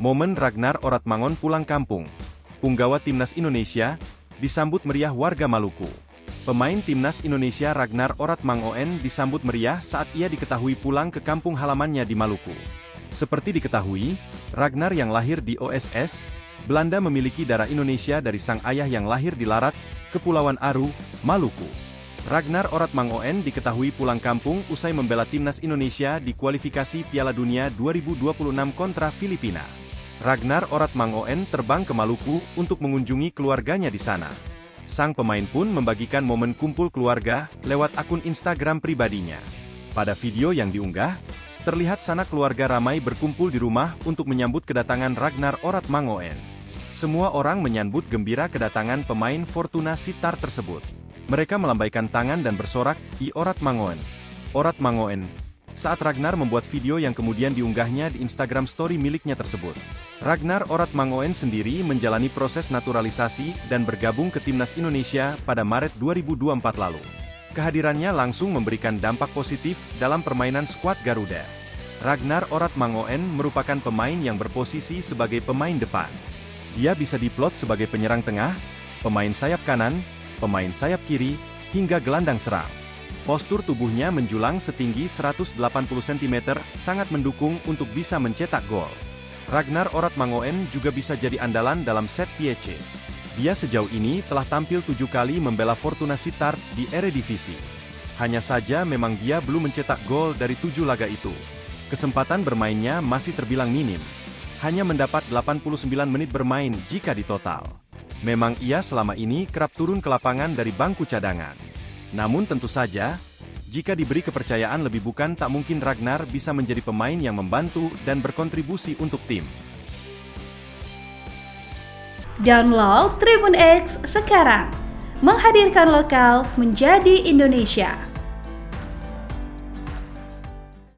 Momen Ragnar Oratmangun pulang kampung. Punggawa Timnas Indonesia, disambut meriah warga Maluku. Pemain Timnas Indonesia Ragnar Oratmangun disambut meriah saat ia diketahui pulang ke kampung halamannya di Maluku. Seperti diketahui, Ragnar yang lahir di OSS, Belanda memiliki darah Indonesia dari sang ayah yang lahir di Larat, Kepulauan Aru, Maluku. Ragnar Oratmangun diketahui pulang kampung usai membela Timnas Indonesia di kualifikasi Piala Dunia 2026 kontra Filipina. Ragnar Oratmangun terbang ke Maluku untuk mengunjungi keluarganya di sana. Sang pemain pun membagikan momen kumpul keluarga lewat akun Instagram pribadinya. Pada video yang diunggah, terlihat sanak keluarga ramai berkumpul di rumah untuk menyambut kedatangan Ragnar Oratmangun. Semua orang menyambut gembira kedatangan pemain Fortuna Sittard tersebut. Mereka melambaikan tangan dan bersorak, "I Oratmangun. Oratmangun." Saat Ragnar membuat video yang kemudian diunggahnya di Instagram Story miliknya tersebut. Ragnar Oratmangun sendiri menjalani proses naturalisasi dan bergabung ke Timnas Indonesia pada Maret 2024 lalu. Kehadirannya langsung memberikan dampak positif dalam permainan skuad Garuda. Ragnar Oratmangun merupakan pemain yang berposisi sebagai pemain depan. Dia bisa diplot sebagai penyerang tengah, pemain sayap kanan, pemain sayap kiri, hingga gelandang serang. Postur tubuhnya menjulang setinggi 180 cm, sangat mendukung untuk bisa mencetak gol. Ragnar Oratmangun juga bisa jadi andalan dalam set piece. Dia sejauh ini telah tampil 7 kali membela Fortuna Sittard di Eredivisie. Hanya saja memang dia belum mencetak gol dari 7 laga itu. Kesempatan bermainnya masih terbilang minim. Hanya mendapat 89 menit bermain jika ditotal. Memang ia selama ini kerap turun ke lapangan dari bangku cadangan. Namun tentu saja, jika diberi kepercayaan lebih bukan tak mungkin Ragnar bisa menjadi pemain yang membantu dan berkontribusi untuk tim. Download Tribun X sekarang, menghadirkan lokal menjadi Indonesia.